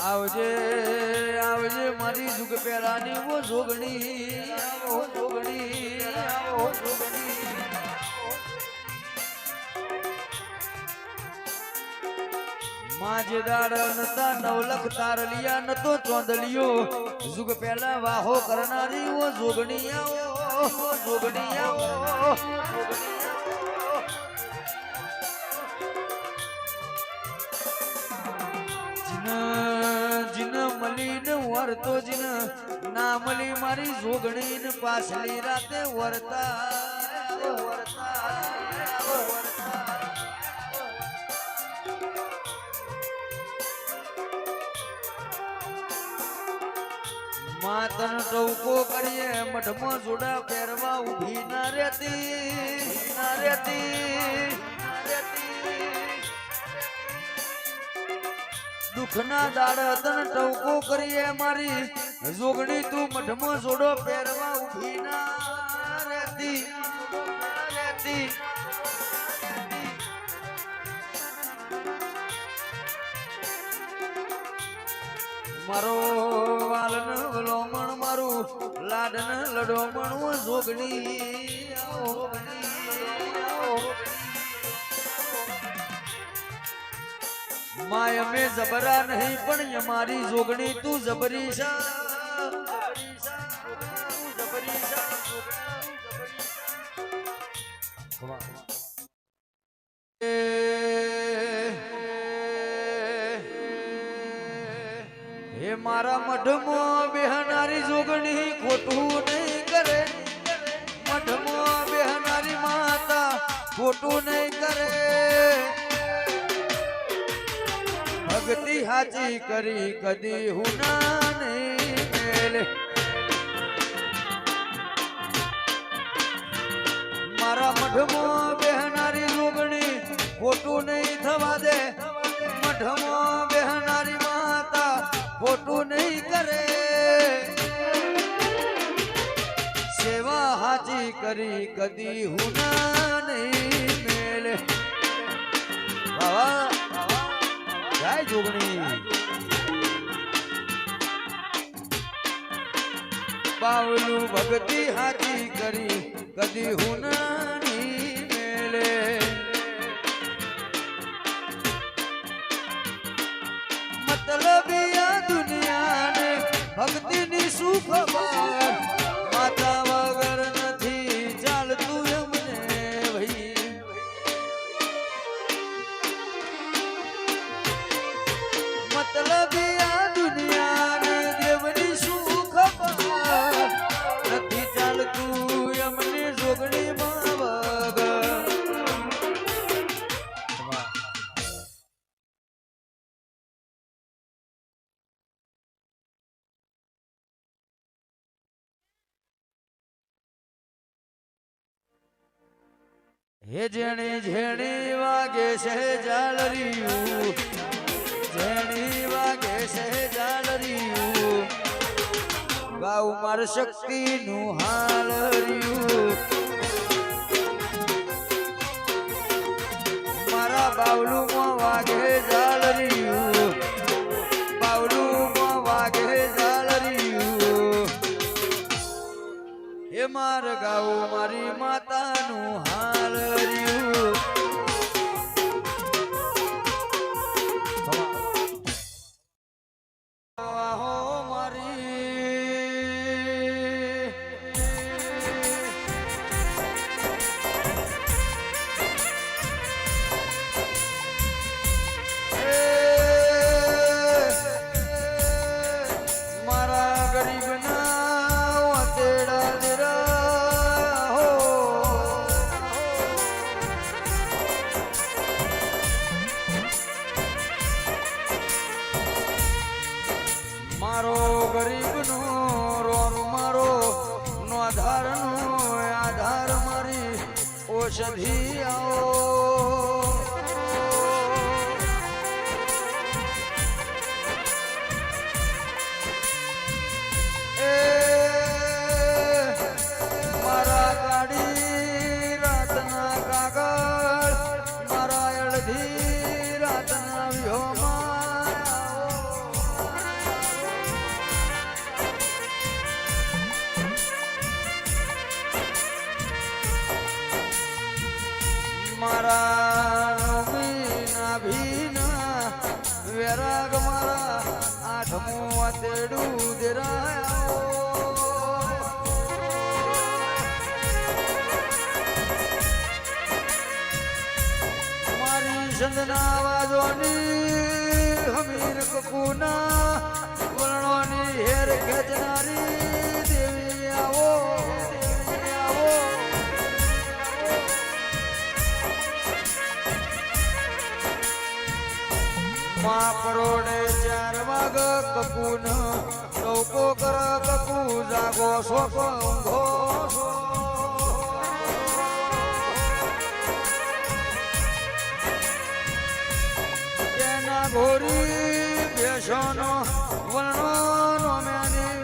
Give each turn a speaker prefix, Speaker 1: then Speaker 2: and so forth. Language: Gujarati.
Speaker 1: આવજે આવજે મારી જુગ પેલાની વો જોગણી આવો જોગણી આવો જોગણી માજે દાડ નતા નવલખ તારલિયા નતો ચોંદલિયો જુગ પેલા વાહો કરનારી વો જોગણી આવો જોગણી આવો જીન મલી ને વરતો જીન ના મલી મારી જોગણી ને પાછલી રાતે વરતા માતન ટોકો કરીએ મઢમાં જોડા પહેરવા ઊભી ના રહેતી દુખના દાડ તન ટોકો કરીએ મારી જોગણી તું મઢમાં જોડો પહેરવા ઊભી ના રહેતી મારો વાલન વલોમણ મારું લાડન લડોમણ જોગણી માય મે જબરા નહીં પણ અમારી જોગણી તું જબરી હે મારા મઢમાં બેહનારી જોગણી ખોટું નહીં કરે મઢમાં બેહનારી માતા ખોટું નહીં કરે ભક્તિ હાચી કરી કદી હુના નહીં મેલે મારા મઢમાં બેહનારી જોગણી ખોટું નહીં થવા દે મઢમાં બેહનારી માતા ખોટું નહીં કરે સેવા હાચી કરી કદી હુના નહીં મેલે બાવા જય જોગણી બાવલું ભક્તિ હાચી કરી કદી હુના નહીં મેલે મતલબી આ દુનિયાને ભક્તિની શું ખબર માતા વગર નથી ચાલતું એમને ભાઈ મતલબી આ દુનિયાને દેવની શું ખબર નથી ચાલતું એમને જોગણી માં વગર હે જેણી જેણી વાગે છે જાલરિયું જેણી વાગે છે જાલરિયું ગાઉ માર શક્તિ નું હાલરિયું મારા બાવલું માં વાગે જાલરિયું બાવલું માં વાગે જાલરિયું હે માર ગાઉ મારી માતાનું હાલરિયું મારો ગરીબનો રોમ મારો નો આધાર મારી ઔષધિ આવો મારા ગાડી રાતના કાગળ મારા અડધી રાતના વ્યોમા મારા મીના ભીના વેરાગ મારા આઠમું તેડું દેરાયો મારી સંદના વાજોની હમીર કકુના વર્ણોની હેર ખેંચનારી દેવી આવો દેવી આવો માં પરોડે 4 વાગ કકુન ચૌકો કર કકુ જાગો શોક ઊંઘો તેના ઘોરી બેસોનો વર્ણો મેની